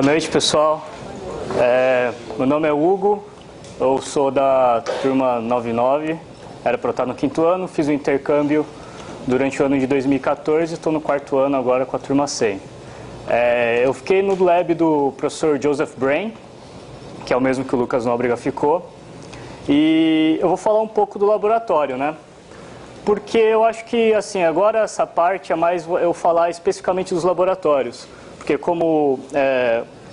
Boa noite, pessoal. Meu nome é Hugo, eu sou da turma 99, era para estar no 5º ano, fiz o intercâmbio durante o ano de 2014 e estou no 4º ano agora com a turma 100. Eu fiquei no lab do professor Joseph Brain, que é o mesmo que o Lucas Nóbrega ficou, e eu vou falar um pouco do laboratório, né? Porque eu acho que, assim, agora essa parte é mais eu falar especificamente dos laboratórios. Porque como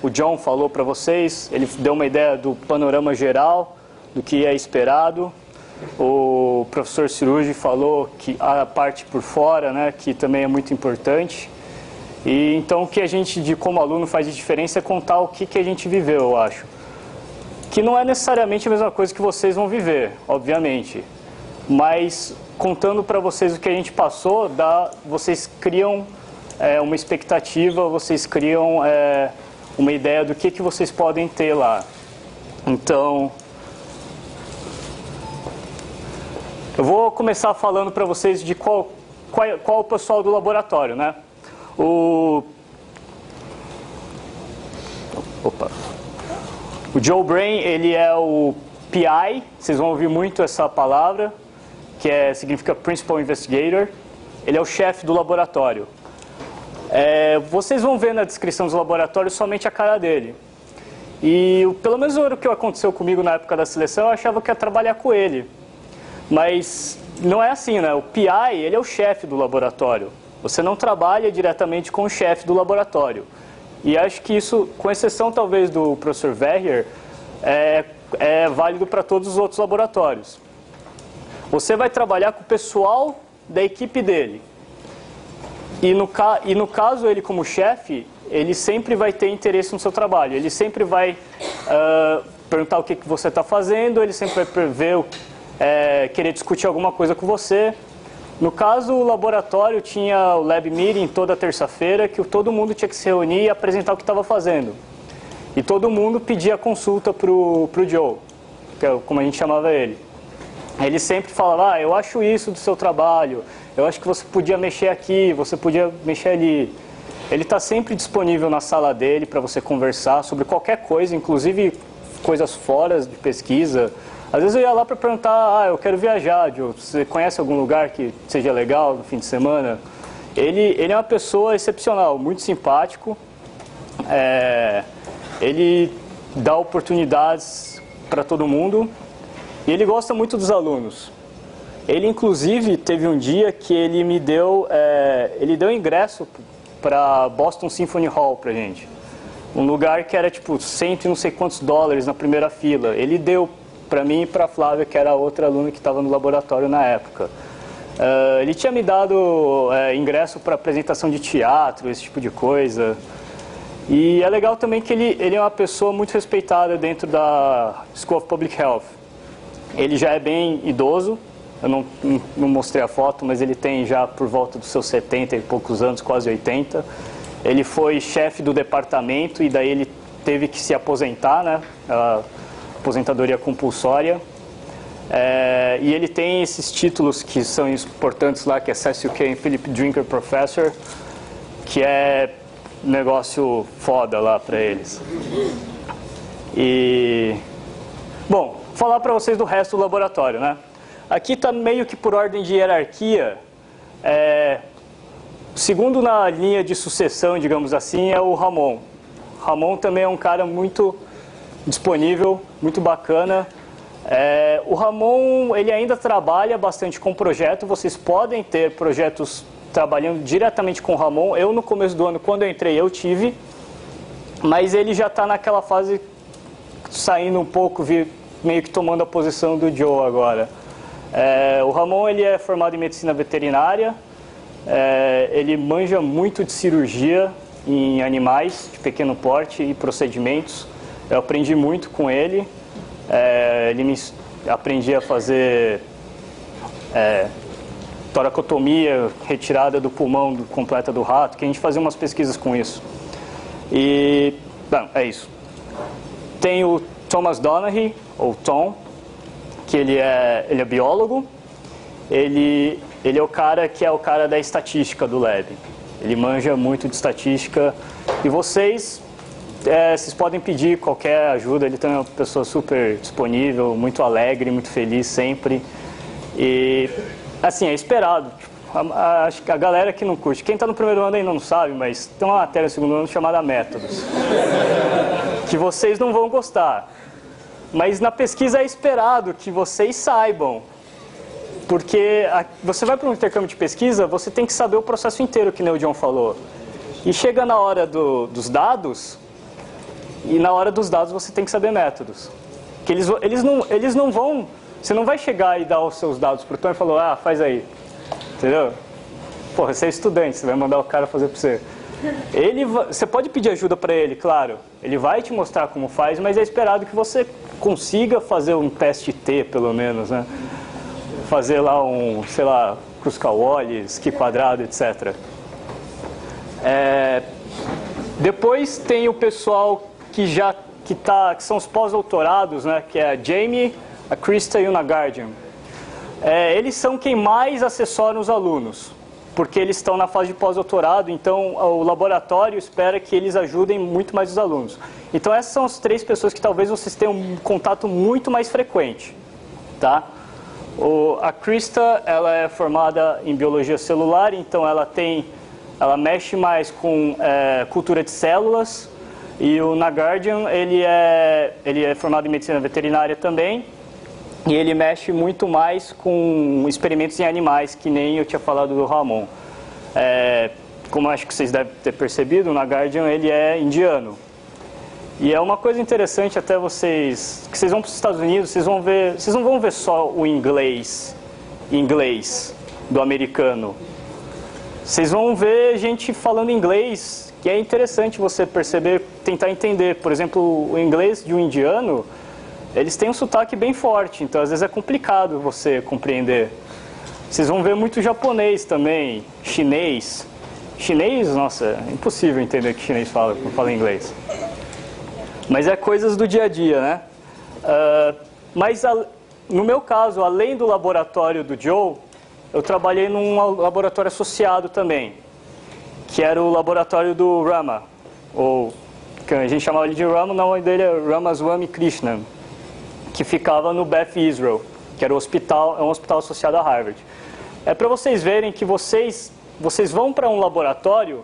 o John falou para vocês, ele deu uma ideia do panorama geral, do que é esperado. O professor Cirugi falou que a parte por fora, né, que também é muito importante. E então o que a gente, como aluno, faz de diferença é contar o que a gente viveu, eu acho. Que não é necessariamente a mesma coisa que vocês vão viver, obviamente. Mas contando para vocês o que a gente passou, vocês criam uma expectativa, vocês criam uma ideia do que vocês podem ter lá. Então, eu vou começar falando para vocês de qual é o pessoal do laboratório, né? O Joe Brain, ele é o PI, vocês vão ouvir muito essa palavra, que significa Principal Investigator. Ele é o chefe do laboratório. Vocês vão ver na descrição dos laboratórios somente a cara dele. E pelo menos o que aconteceu comigo na época da seleção, eu achava que ia trabalhar com ele. Mas não é assim, né? O PI, ele é o chefe do laboratório. Você não trabalha diretamente com o chefe do laboratório. E acho que isso, com exceção talvez do professor Verrier, é válido para todos os outros laboratórios. Você vai trabalhar com o pessoal da equipe dele. E no caso, ele como chefe, ele sempre vai ter interesse no seu trabalho. Ele sempre vai perguntar o que você está fazendo, ele sempre vai querer discutir alguma coisa com você. No caso, o laboratório tinha o Lab Meeting toda terça-feira, que todo mundo tinha que se reunir e apresentar o que estava fazendo. E todo mundo pedia consulta para o Joe, que é como a gente chamava ele. Ele sempre falava, eu acho isso do seu trabalho, eu acho que você podia mexer aqui, você podia mexer ali. Ele está sempre disponível na sala dele para você conversar sobre qualquer coisa, inclusive coisas fora de pesquisa. Às vezes eu ia lá para perguntar, eu quero viajar, Joe, você conhece algum lugar que seja legal no fim de semana? Ele é uma pessoa excepcional, muito simpático, ele dá oportunidades para todo mundo e ele gosta muito dos alunos. Ele, inclusive, teve um dia que ele me deu, ele deu ingresso para Boston Symphony Hall pra gente. Um lugar que era tipo 100 e não sei quantos dólares na primeira fila. Ele deu para mim e para a Flávia, que era a outra aluna que estava no laboratório na época. Ele tinha me dado ingresso para apresentação de teatro, esse tipo de coisa. E é legal também que ele é uma pessoa muito respeitada dentro da School of Public Health. Ele já é bem idoso, eu não mostrei a foto, mas ele tem já por volta dos seus 70 e poucos anos, quase 80. Ele foi chefe do departamento e daí ele teve que se aposentar, né? Aposentadoria compulsória. E ele tem esses títulos que são importantes lá, que é SSUK Philip Drinker Professor, que é um negócio foda lá para eles. E, bom, falar para vocês do resto do laboratório, né? Aqui está meio que por ordem de hierarquia. Segundo na linha de sucessão, digamos assim, é o Ramon. Ramon também é um cara muito disponível, muito bacana. O Ramon, ele ainda trabalha bastante com projeto. Vocês podem ter projetos trabalhando diretamente com o Ramon. Eu, no começo do ano, quando eu entrei, eu tive. Mas ele já está naquela fase saindo um pouco, meio que tomando a posição do Joe agora. O Ramon, ele é formado em medicina veterinária. Ele manja muito de cirurgia em animais de pequeno porte e procedimentos. Eu aprendi muito com ele. Aprendi a fazer toracotomia, retirada do pulmão completa do rato, que a gente fazia umas pesquisas com isso. E, bom, é isso. Tem o Thomas Donaghy, ou Tom, que ele é biólogo. Ele é o cara que é o cara da estatística do lab. Ele manja muito de estatística. E vocês vocês podem pedir qualquer ajuda, ele também é uma pessoa super disponível, muito alegre, muito feliz sempre. E, assim, é esperado. Acho que a galera que não curte, quem está no primeiro ano ainda não sabe, mas tem uma matéria no segundo ano chamada Métodos, que vocês não vão gostar. Mas na pesquisa é esperado que vocês saibam. Porque você vai para um intercâmbio de pesquisa, você tem que saber o processo inteiro, que nem o John falou. E chega na hora dos dados, e na hora dos dados você tem que saber métodos. Que eles não vão... Você não vai chegar e dar os seus dados para o Tom e falar, faz aí. Entendeu? Porra, você é estudante, você vai mandar o cara fazer para você. Você pode pedir ajuda para ele, claro. Ele vai te mostrar como faz, mas é esperado que você consiga fazer um teste T, pelo menos, né? Fazer lá sei lá, Kruskal-Wallis, esqui quadrado, etc. Depois tem o pessoal que são os pós-doutorados, né? Que é a Jamie, a Krista e o Nagarjan. Eles são quem mais assessoram os alunos, porque eles estão na fase de pós-doutorado, então o laboratório espera que eles ajudem muito mais os alunos. Então essas são as 3 pessoas que talvez vocês tenham um contato muito mais frequente, tá? A Krista, ela é formada em biologia celular, então ela mexe mais com cultura de células, e o Nagarjan, ele é formado em medicina veterinária também, e ele mexe muito mais com experimentos em animais, que nem eu tinha falado do Ramon. Como acho que vocês devem ter percebido, o Nagarjan, ele é indiano. E é uma coisa interessante até que vocês vão para os Estados Unidos, vocês não vão ver só o inglês do americano. Vocês vão ver gente falando inglês, que é interessante você perceber, tentar entender. Por exemplo, o inglês de um indiano, eles têm um sotaque bem forte, então às vezes é complicado você compreender. Vocês vão ver muito japonês também, chinês. Chinês, nossa, é impossível entender o que chinês fala quando fala inglês. Mas é coisas do dia a dia, né? Mas no meu caso, além do laboratório do Joe, eu trabalhei num laboratório associado também, que era o laboratório do Rama, ou que a gente chamava ele de Rama, o nome dele é Ramaswamy Krishnan, que ficava no Beth Israel, que era um hospital associado a Harvard. É para vocês verem que vocês vão para um laboratório,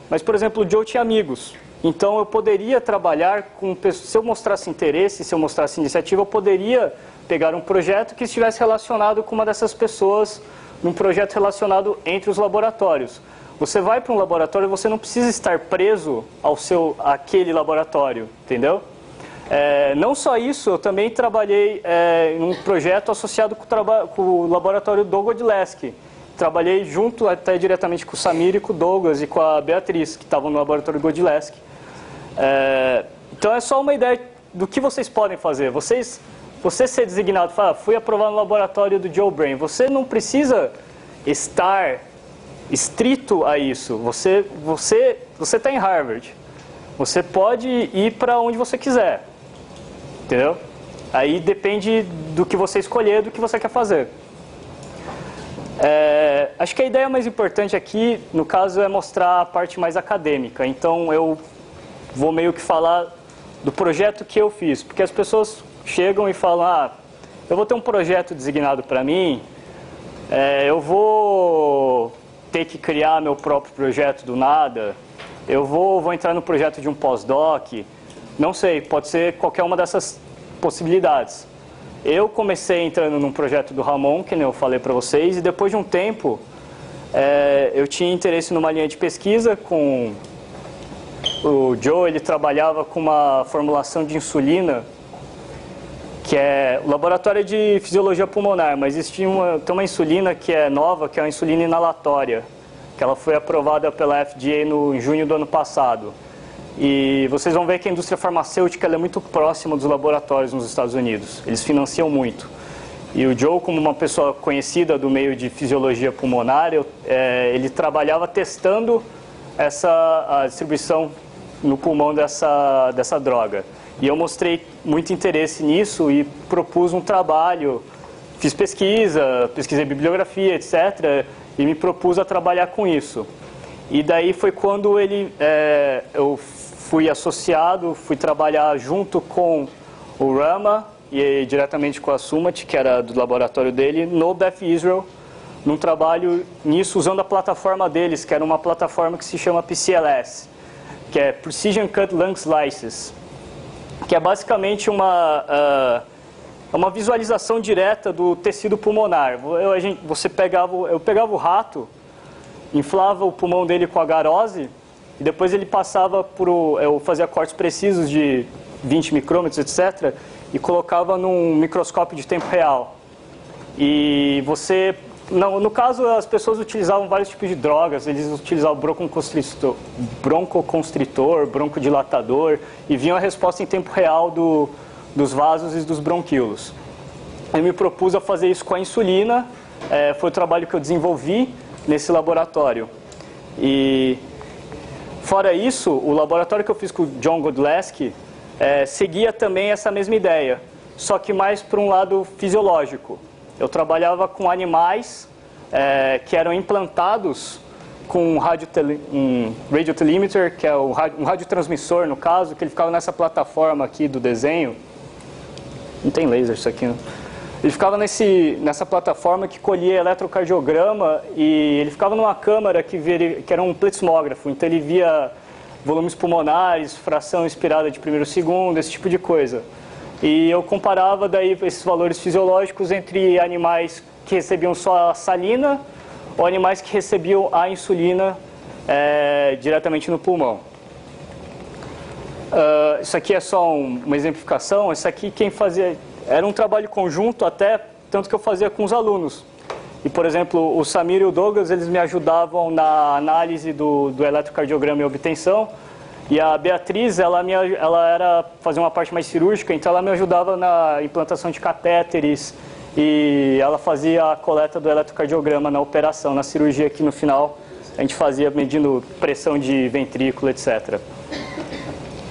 mas, por exemplo, o Joe tinha amigos. Então eu poderia trabalhar com pessoas, se eu mostrasse interesse, se eu mostrasse iniciativa, eu poderia pegar um projeto que estivesse relacionado com uma dessas pessoas, num projeto relacionado entre os laboratórios. Você vai para um laboratório e você não precisa estar preso àquele laboratório, entendeu? Não só isso, eu também trabalhei em um projeto associado com o laboratório do Godleski. Trabalhei junto até diretamente com o Samir e com o Douglas e com a Beatriz, que estavam no laboratório Godleski. Então é só uma ideia do que vocês podem fazer. Você ser designado, fui aprovado no laboratório do Joe Brain. Você não precisa estar estrito a isso. Você está em Harvard. Você pode ir para onde você quiser. Entendeu? Aí depende do que você escolher, do que você quer fazer. Acho que a ideia mais importante aqui, no caso, é mostrar a parte mais acadêmica. Então eu vou meio que falar do projeto que eu fiz. Porque as pessoas chegam e falam, eu vou ter um projeto designado para mim, eu vou ter que criar meu próprio projeto do nada, eu vou entrar no projeto de um pós-doc, não sei, pode ser qualquer uma dessas possibilidades. Eu comecei entrando num projeto do Ramon, que nem eu falei para vocês, e depois de um tempo eu tinha interesse numa linha de pesquisa com o Joe. Ele trabalhava com uma formulação de insulina, que é o laboratório de fisiologia pulmonar, mas tem uma insulina que é nova, que é a insulina inalatória, que ela foi aprovada pela FDA em junho do ano passado. E vocês vão ver que a indústria farmacêutica ela é muito próxima dos laboratórios nos Estados Unidos. Eles financiam muito. E o Joe, como uma pessoa conhecida do meio de fisiologia pulmonar, ele trabalhava testando a distribuição no pulmão dessa droga. E eu mostrei muito interesse nisso e propus um trabalho. Fiz pesquisei bibliografia, etc. E me propus a trabalhar com isso. E daí foi quando eu fui associado, fui trabalhar junto com o Rama e diretamente com a Sumat, que era do laboratório dele, no Beth Israel, num trabalho nisso usando a plataforma deles, que era uma plataforma que se chama PCLS, que é Precision Cut Lung Slices, que é basicamente uma visualização direta do tecido pulmonar. Eu pegava o rato, inflava o pulmão dele com a garose e depois ele passava eu fazia cortes precisos de 20 micrômetros, etc., e colocava num microscópio de tempo real. E no caso, as pessoas utilizavam vários tipos de drogas, eles utilizavam broncoconstritor, broncodilatador, e viam a resposta em tempo real dos vasos e dos bronquíolos. Eu me propus a fazer isso com a insulina, foi o trabalho que eu desenvolvi nesse laboratório. E, fora isso, o laboratório que eu fiz com o John Godleski seguia também essa mesma ideia, só que mais para um lado fisiológico. Eu trabalhava com animais que eram implantados com um radiotelemeter, que é um radiotransmissor, no caso, que ele ficava nessa plataforma aqui do desenho. Não tem laser isso aqui, né? Ele ficava nessa plataforma que colhia eletrocardiograma e ele ficava numa câmara que era um plexmógrafo, então ele via volumes pulmonares, fração inspirada de primeiro segundo, esse tipo de coisa. E eu comparava daí esses valores fisiológicos entre animais que recebiam só a salina ou animais que recebiam a insulina diretamente no pulmão. Isso aqui é só uma exemplificação. Isso aqui quem fazia era um trabalho conjunto até, tanto que eu fazia com os alunos. E, por exemplo, o Samir e o Douglas, eles me ajudavam na análise do eletrocardiograma e obtenção. E a Beatriz, ela fazia uma parte mais cirúrgica, então ela me ajudava na implantação de catéteres e ela fazia a coleta do eletrocardiograma na operação, na cirurgia aqui no final. A gente fazia medindo pressão de ventrículo, etc.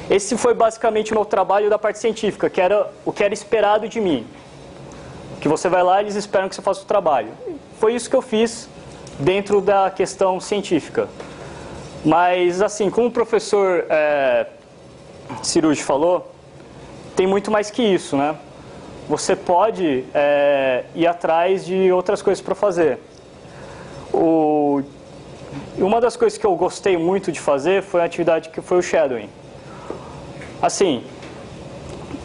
Esse foi basicamente o meu trabalho da parte científica, que era o que era esperado de mim. Que você vai lá e eles esperam que você faça o trabalho. Foi isso que eu fiz dentro da questão científica. Mas, assim, como o professor Cirucci falou, tem muito mais que isso, né? Você pode ir atrás de outras coisas para fazer. Uma das coisas que eu gostei muito de fazer foi a atividade que foi o shadowing. Assim,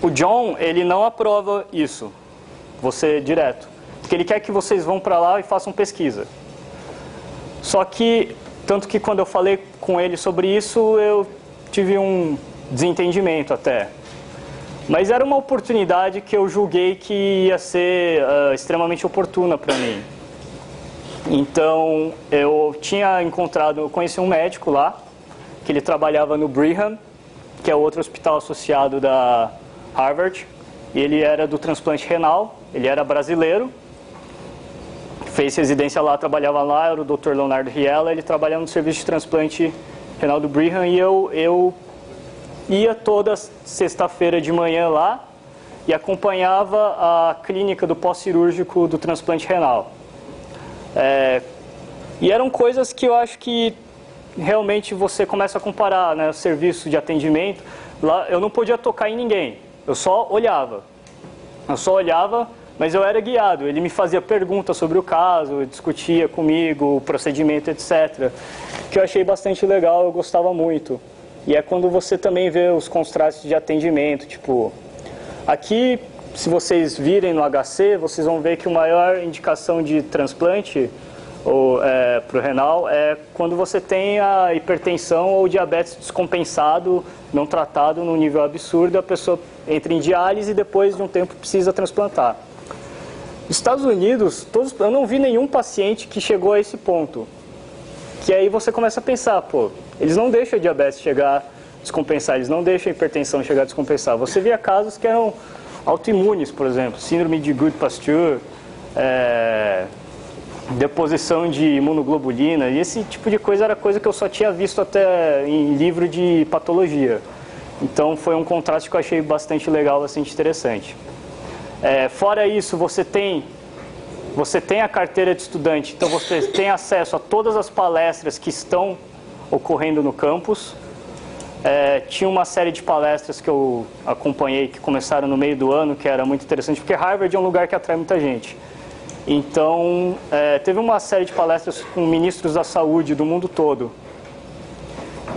o John, ele não aprova isso, você direto. Porque ele quer que vocês vão para lá e façam pesquisa. Só que, tanto que quando eu falei com ele sobre isso, eu tive um desentendimento até. Mas era uma oportunidade que eu julguei que ia ser extremamente oportuna para mim. Então, eu conheci um médico lá, que ele trabalhava no Brigham, que é outro hospital associado da Harvard, e ele era do transplante renal, ele era brasileiro, fez residência lá, trabalhava lá, era o Dr. Leonardo Riella, ele trabalhava no serviço de transplante renal do Brigham, e eu ia toda sexta-feira de manhã lá e acompanhava a clínica do pós-cirúrgico do transplante renal. E eram coisas que eu acho que realmente você começa a comparar, né, o serviço de atendimento. Lá eu não podia tocar em ninguém, eu só olhava. Mas eu era guiado. Ele me fazia perguntas sobre o caso, discutia comigo o procedimento, etc. Que eu achei bastante legal, eu gostava muito. E é quando você também vê os contrastes de atendimento, tipo... Aqui, se vocês virem no HC, vocês vão ver que a maior indicação de transplante para o renal é quando você tem a hipertensão ou diabetes descompensado, não tratado num nível absurdo, a pessoa entra em diálise e depois de um tempo precisa transplantar. Nos Estados Unidos, eu não vi nenhum paciente que chegou a esse ponto. Que aí você começa a pensar, pô, eles não deixam a diabetes chegar a descompensar, eles não deixam a hipertensão chegar a descompensar. Você via casos que eram autoimunes, por exemplo, síndrome de Goode-Pasteur, deposição de imunoglobulina, e esse tipo de coisa era coisa que eu só tinha visto até em livro de patologia. Então foi um contraste que eu achei bastante legal, bastante interessante. Fora isso, você tem a carteira de estudante, então você tem acesso a todas as palestras que estão ocorrendo no campus. Tinha uma série de palestras que eu acompanhei que começaram no meio do ano, que era muito interessante, porque Harvard é um lugar que atrai muita gente. Então, teve uma série de palestras com ministros da saúde do mundo todo.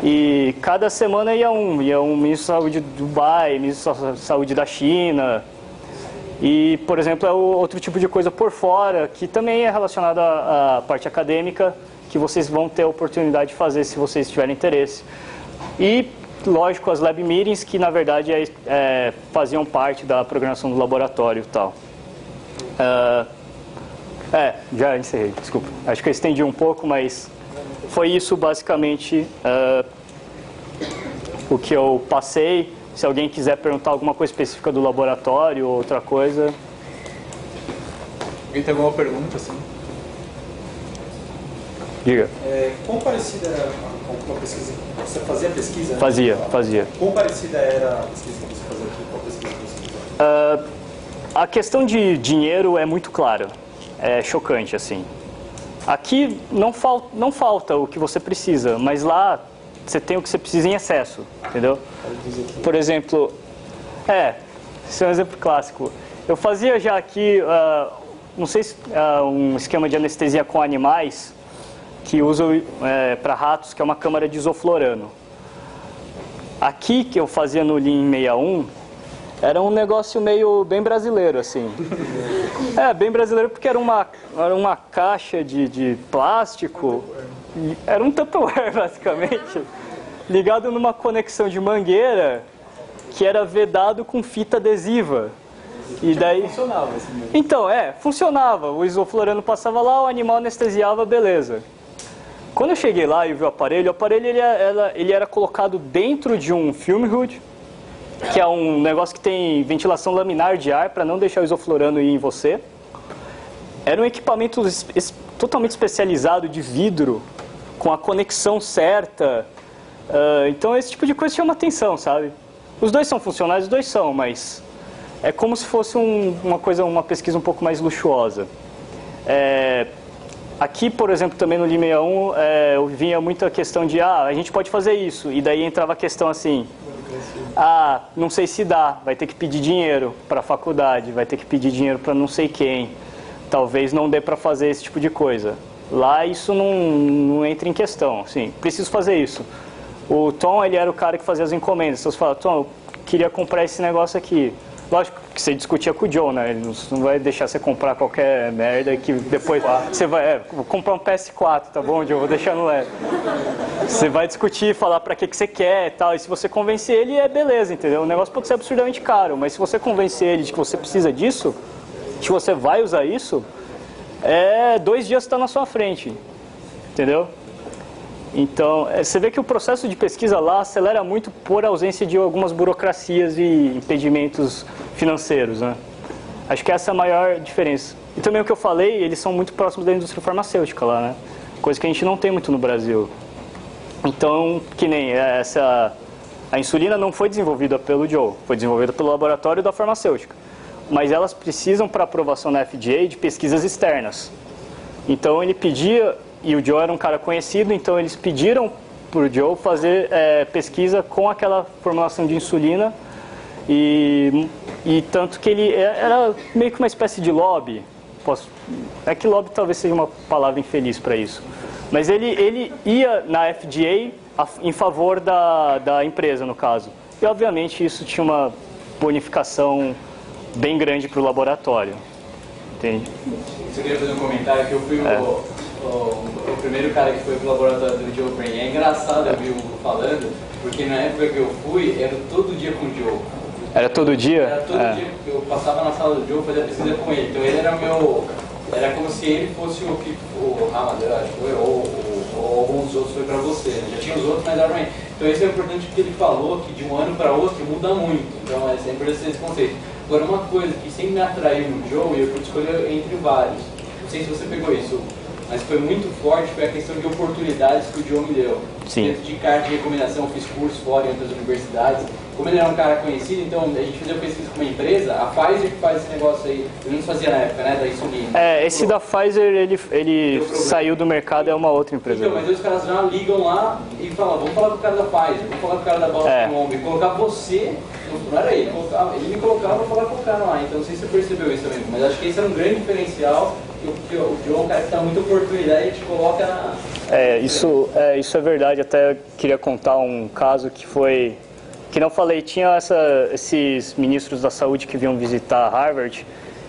E cada semana ia um ministro da saúde do Dubai, ministro da saúde da China. E, por exemplo, outro tipo de coisa por fora, que também é relacionado à parte acadêmica, que vocês vão ter a oportunidade de fazer se vocês tiverem interesse. E, lógico, as lab meetings, que na verdade faziam parte da programação do laboratório e tal. Já encerrei, desculpa. Acho que eu estendi um pouco, mas foi isso basicamente o que eu passei. Se alguém quiser perguntar alguma coisa específica do laboratório ou outra coisa. Alguém tem alguma pergunta, assim? Diga. Quão parecida era com a pesquisa? Você fazia pesquisa? Fazia. Quão parecida era a pesquisa que você fazia aqui com a pesquisa que você fazia? A questão de dinheiro é muito clara. É chocante, assim. Aqui não falta o que você precisa, mas lá você tem o que você precisa em excesso, entendeu? Por exemplo, esse é um exemplo clássico. Eu fazia já aqui, não sei se um esquema de anestesia com animais, que uso para ratos, que é uma câmara de isoflorano. Aqui, que eu fazia no Lean 61, era um negócio meio bem brasileiro, assim. Bem brasileiro porque era uma caixa de plástico, era um Tupperware, basicamente, ligado numa conexão de mangueira que era vedado com fita adesiva. E daí funcionava assim mesmo. Então, funcionava. O isoflorano passava lá, o animal anestesiava, beleza. Quando eu cheguei lá e vi o aparelho ele era colocado dentro de um film hood, que é um negócio que tem ventilação laminar de ar para não deixar o isoflorano ir em você. Era um equipamento totalmente especializado de vidro, com a conexão certa. Então esse tipo de coisa chama atenção, sabe? Os dois são funcionais, os dois são, mas é como se fosse uma pesquisa um pouco mais luxuosa. Aqui, por exemplo, também no Lean 61, eu vinha muito a questão de, a gente pode fazer isso, e daí entrava a questão assim, não sei se dá, vai ter que pedir dinheiro para a faculdade, vai ter que pedir dinheiro para não sei quem, talvez não dê para fazer esse tipo de coisa. Lá isso não entra em questão, assim, preciso fazer isso. O Tom, ele era o cara que fazia as encomendas, então você fala, Tom, eu queria comprar esse negócio aqui. Lógico que você discutia com o Joe, né? Ele não vai deixar você comprar qualquer merda que depois você vai... vou comprar um PS4, tá bom, Joe? Vou deixar no leve. Você vai discutir, falar pra que você quer e tal. E se você convencer ele, beleza, entendeu? O negócio pode ser absurdamente caro, mas se você convencer ele de que você precisa disso, que você vai usar isso, 2 dias está na sua frente, entendeu? Então, você vê que o processo de pesquisa lá acelera muito por ausência de algumas burocracias e impedimentos financeiros, né? Acho que essa é a maior diferença. E também o que eu falei, eles são muito próximos da indústria farmacêutica lá, né? Coisa que a gente não tem muito no Brasil. Então, que nem a insulina não foi desenvolvida pelo Joe, foi desenvolvida pelo laboratório da farmacêutica. Mas elas precisam, para aprovação na FDA, de pesquisas externas. Então, ele pedia... E o Joe era um cara conhecido, então eles pediram para o Joe fazer pesquisa com aquela formulação de insulina. E tanto que ele era meio que uma espécie de lobby. É que lobby talvez seja uma palavra infeliz para isso. Mas ele ia na FDA em favor da empresa, no caso. E obviamente isso tinha uma bonificação bem grande para o laboratório. Entende? Eu queria fazer um comentário que eu fui o primeiro cara que foi pro laboratório do Joe Brain. É engraçado eu vi o Hugo falando, porque na época que eu fui, era todo dia com o Joe. Era todo dia? Era todo dia, eu passava na sala do Joe, fazia pesquisa com ele. Então ele era era como se ele fosse o Ramadã, acho que foi, ou alguns outros foi pra você, né? Já tinha os outros, mas era pra mim. Então isso é importante porque ele falou que de um ano para outro muda muito. Então é sempre esse conceito. Agora uma coisa que sempre me atraiu no Joe, e eu pude escolher entre vários. Não sei se você pegou isso. mas foi muito forte, foi a questão de oportunidades que o Joe me deu. Sim. Dentro de carta de recomendação, fiz curso fora em outras universidades. Como ele era um cara conhecido, então a gente fazia pesquisa com uma empresa, a Pfizer que faz esse negócio aí, eu não fazia na época, né, da insulina. Esse da Pfizer, ele saiu do mercado, é uma outra empresa. Então, mas aí os caras já ligam lá e falam, vamos falar com o cara da Pfizer, vamos falar com o cara da Boston, colocar você, não era ele, ele me colocava para falar com o cara lá, então não sei se você percebeu isso também, mas acho que esse era um grande diferencial, que o Joe é um cara que dá muita oportunidade e te coloca na... Isso é verdade, até queria contar um caso que não falei, tinha esses ministros da saúde que vinham visitar Harvard,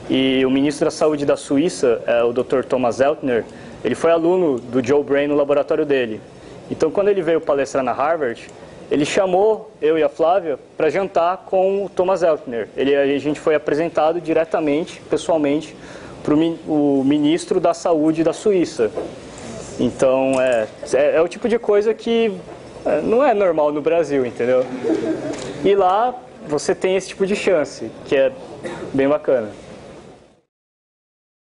e o ministro da saúde da Suíça, o Dr. Thomas Eltner, ele foi aluno do Joe Brain no laboratório dele. Então, quando ele veio palestrar na Harvard, ele chamou eu e a Flávia para jantar com o Thomas Eltner. A gente foi apresentado diretamente, pessoalmente, para o ministro da saúde da Suíça. Então, é o tipo de coisa que não é normal no Brasil, entendeu? E lá você tem esse tipo de chance, que é bem bacana.